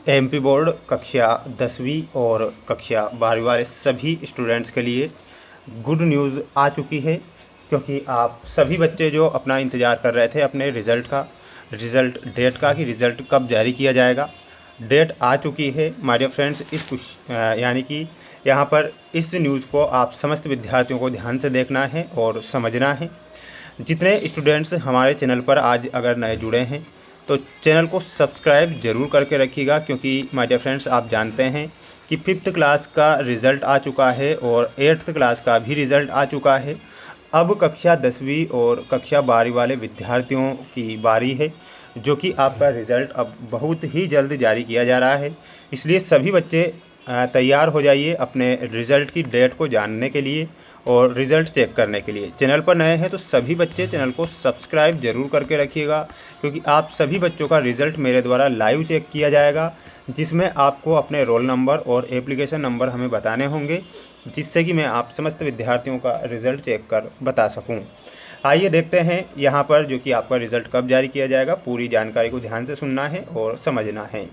MP board कक्षा 10वीं और कक्षा 12वीं वाले सभी स्टूडेंट्स के लिए गुड न्यूज़ आ चुकी है, क्योंकि आप सभी बच्चे जो अपना इंतज़ार कर रहे थे अपने रिज़ल्ट डेट का कि रिज़ल्ट कब जारी किया जाएगा, डेट आ चुकी है माय डियर फ्रेंड्स। यानी कि यहाँ पर इस न्यूज़ को आप समस्त विद्यार्थियों को ध्यान से देखना है और समझना है। जितने स्टूडेंट्स हमारे चैनल पर आज अगर नए जुड़े हैं तो चैनल को सब्सक्राइब ज़रूर करके रखिएगा, क्योंकि माय डियर फ्रेंड्स आप जानते हैं कि 5th क्लास का रिज़ल्ट आ चुका है और 8th क्लास का भी रिज़ल्ट आ चुका है। अब कक्षा 10वीं और कक्षा 12वीं वाले विद्यार्थियों की बारी है, जो कि आपका रिज़ल्ट अब बहुत ही जल्द जारी किया जा रहा है। इसलिए सभी बच्चे तैयार हो जाइए अपने रिज़ल्ट की डेट को जानने के लिए और रिज़ल्ट चेक करने के लिए। चैनल पर नए हैं तो सभी बच्चे चैनल को सब्सक्राइब ज़रूर करके रखिएगा, क्योंकि आप सभी बच्चों का रिज़ल्ट मेरे द्वारा लाइव चेक किया जाएगा, जिसमें आपको अपने रोल नंबर और एप्लीकेशन नंबर हमें बताने होंगे, जिससे कि मैं आप समस्त विद्यार्थियों का रिज़ल्ट चेक कर बता सकूं। आइए देखते हैं यहाँ पर जो कि आपका रिज़ल्ट कब जारी किया जाएगा। पूरी जानकारी को ध्यान से सुनना है और समझना है।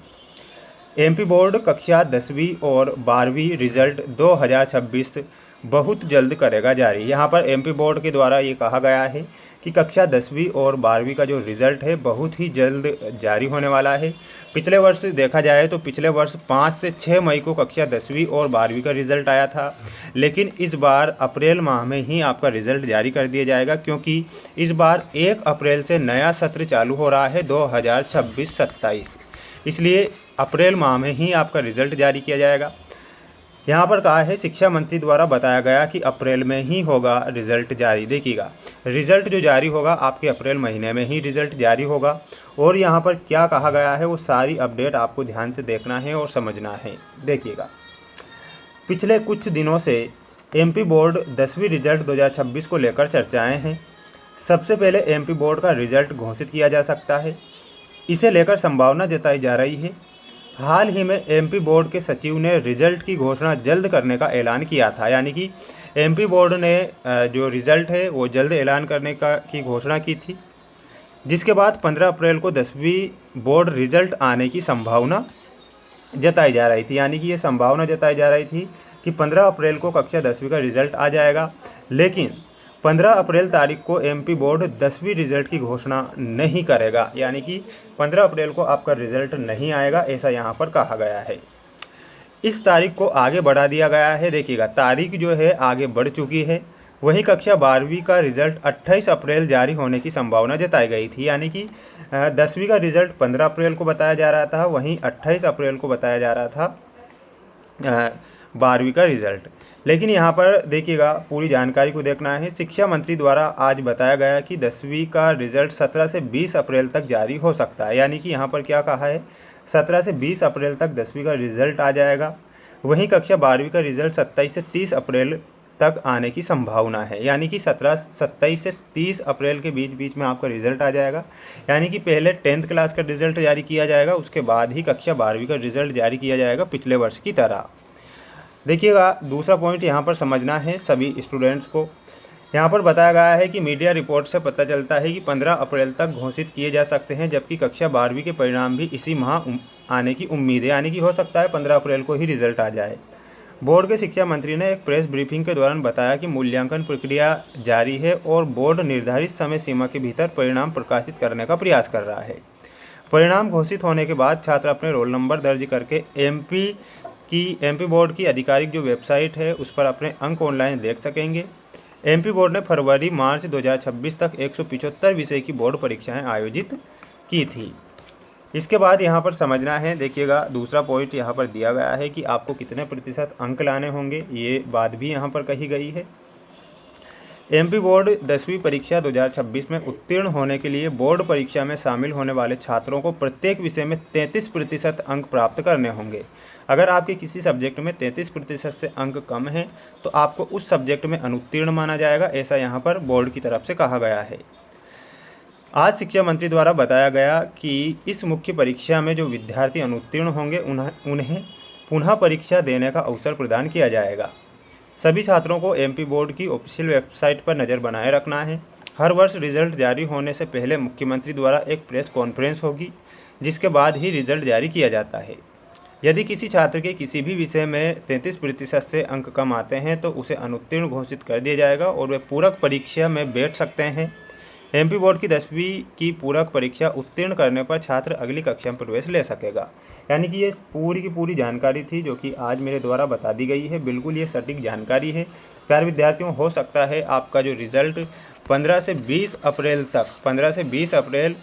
एमपी बोर्ड कक्षा 10वीं और 12वीं रिज़ल्ट 2026 बहुत जल्द करेगा जारी। यहाँ पर एमपी बोर्ड के द्वारा ये कहा गया है कि कक्षा 10वीं और 12वीं का जो रिज़ल्ट है बहुत ही जल्द जारी होने वाला है। पिछले वर्ष देखा जाए तो पिछले वर्ष 5 से 6 मई को कक्षा 10वीं और 12वीं का रिज़ल्ट आया था, लेकिन इस बार अप्रैल माह में ही आपका रिज़ल्ट जारी कर दिया जाएगा, क्योंकि इस बार 1 अप्रैल से नया सत्र चालू हो रहा है 2026-27। इसलिए अप्रैल माह में ही आपका रिज़ल्ट जारी किया जाएगा। यहाँ पर कहा है शिक्षा मंत्री द्वारा बताया गया कि अप्रैल में ही होगा रिज़ल्ट जारी। देखिएगा, रिज़ल्ट जो जारी होगा आपके अप्रैल महीने में ही रिज़ल्ट जारी होगा। और यहाँ पर क्या कहा गया है वो सारी अपडेट आपको ध्यान से देखना है और समझना है। देखिएगा, पिछले कुछ दिनों से एमपी बोर्ड 10वीं रिज़ल्ट 2026 को लेकर चर्चाएँ हैं। सबसे पहले एमपी बोर्ड का रिज़ल्ट घोषित किया जा सकता है, इसे लेकर संभावना जताई जा रही है। हाल ही में एमपी बोर्ड के सचिव ने रिज़ल्ट की घोषणा जल्द करने का ऐलान किया था। यानी कि एमपी बोर्ड ने जो रिज़ल्ट है वो जल्द ऐलान करने की घोषणा की थी, जिसके बाद 15 अप्रैल को 10वीं बोर्ड रिज़ल्ट आने की संभावना जताई जा रही थी। यानी कि ये संभावना जताई जा रही थी कि 15 अप्रैल को कक्षा 10वीं का रिज़ल्ट आ जाएगा, लेकिन 15 अप्रैल तारीख को एमपी बोर्ड 10वीं रिज़ल्ट की घोषणा नहीं करेगा। यानी कि 15 अप्रैल को आपका रिज़ल्ट नहीं आएगा, ऐसा यहाँ पर कहा गया है। इस तारीख को आगे बढ़ा दिया गया है। देखिएगा, तारीख जो है आगे बढ़ चुकी है। वहीं कक्षा 12वीं का रिज़ल्ट 28 अप्रैल जारी होने की संभावना जताई गई थी। यानी कि 10वीं का रिज़ल्ट 15 अप्रैल को बताया जा रहा था, वहीं 28 अप्रैल को बताया जा रहा था 12वीं का रिज़ल्ट। लेकिन यहाँ पर देखिएगा, पूरी जानकारी को देखना है। शिक्षा मंत्री द्वारा आज बताया गया कि 10वीं का रिज़ल्ट 17 से 20 अप्रैल तक जारी हो सकता है। यानी कि यहाँ पर क्या कहा है, 17 से 20 अप्रैल तक 10वीं का रिज़ल्ट आ जाएगा। वहीं कक्षा 12वीं का रिज़ल्ट 27 से 30 अप्रैल तक आने की संभावना है। यानी कि 27 से 30 अप्रैल के बीच में आपका रिज़ल्ट आ जाएगा। यानी कि पहले 10th क्लास का रिज़ल्ट जारी किया जाएगा, उसके बाद ही कक्षा 12वीं का रिज़ल्ट जारी किया जाएगा, पिछले वर्ष की तरह। देखिएगा, दूसरा पॉइंट यहाँ पर समझना है सभी स्टूडेंट्स को। यहाँ पर बताया गया है कि मीडिया रिपोर्ट से पता चलता है कि 15 अप्रैल तक घोषित किए जा सकते हैं, जबकि कक्षा 12वीं के परिणाम भी इसी माह आने की उम्मीद है। यानी कि हो सकता है 15 अप्रैल को ही रिज़ल्ट आ जाए। बोर्ड के शिक्षा मंत्री ने एक प्रेस ब्रीफिंग के दौरान बताया कि मूल्यांकन प्रक्रिया जारी है और बोर्ड निर्धारित समय सीमा के भीतर परिणाम प्रकाशित करने का प्रयास कर रहा है। परिणाम घोषित होने के बाद छात्र अपने रोल नंबर दर्ज करके एमपी बोर्ड की आधिकारिक जो वेबसाइट है उस पर अपने अंक ऑनलाइन देख सकेंगे। एमपी बोर्ड ने फरवरी-मार्च 2026 तक 175 विषय की बोर्ड परीक्षाएं आयोजित की थी। इसके बाद यहाँ पर समझना है। देखिएगा, दूसरा पॉइंट यहाँ पर दिया गया है कि आपको कितने प्रतिशत अंक लाने होंगे, ये बात भी यहाँ पर कही गई है। एमपी बोर्ड 10वीं परीक्षा 2026 में उत्तीर्ण होने के लिए बोर्ड परीक्षा में शामिल होने वाले छात्रों को प्रत्येक विषय में 33% अंक प्राप्त करने होंगे। अगर आपके किसी सब्जेक्ट में 33% से अंक कम हैं तो आपको उस सब्जेक्ट में अनुत्तीर्ण माना जाएगा, ऐसा यहाँ पर बोर्ड की तरफ से कहा गया है। आज शिक्षा मंत्री द्वारा बताया गया कि इस मुख्य परीक्षा में जो विद्यार्थी अनुत्तीर्ण होंगे उन्हें पुनः परीक्षा देने का अवसर प्रदान किया जाएगा। सभी छात्रों को एमपी बोर्ड की ऑफिशियल वेबसाइट पर नज़र बनाए रखना है। हर वर्ष रिज़ल्ट जारी होने से पहले मुख्यमंत्री द्वारा एक प्रेस कॉन्फ्रेंस होगी, जिसके बाद ही रिज़ल्ट जारी किया जाता है। यदि किसी छात्र के किसी भी विषय में 33% से अंक कम आते हैं तो उसे अनुत्तीर्ण घोषित कर दिया जाएगा और वे पूरक परीक्षा में बैठ सकते हैं। एमपी बोर्ड की 10वीं की पूरक परीक्षा उत्तीर्ण करने पर छात्र अगली कक्षा में प्रवेश ले सकेगा। यानी कि ये पूरी की पूरी जानकारी थी जो कि आज मेरे द्वारा बता दी गई है। बिल्कुल ये सटीक जानकारी है। प्यारे विद्यार्थियों, हो सकता है आपका जो रिज़ल्ट 15 से 20 अप्रैल तक, 15 से 20 अप्रैल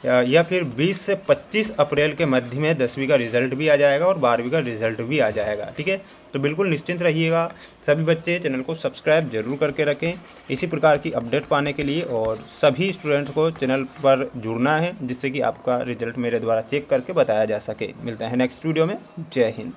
या फिर 20 से 25 अप्रैल के मध्य में 10वीं का रिज़ल्ट भी आ जाएगा और 12वीं का रिज़ल्ट भी आ जाएगा। ठीक है, तो बिल्कुल निश्चिंत रहिएगा। सभी बच्चे चैनल को सब्सक्राइब जरूर करके रखें इसी प्रकार की अपडेट पाने के लिए, और सभी स्टूडेंट्स को चैनल पर जुड़ना है जिससे कि आपका रिज़ल्ट मेरे द्वारा चेक करके बताया जा सके। मिलते हैं नेक्स्ट वीडियो में। जय हिंद।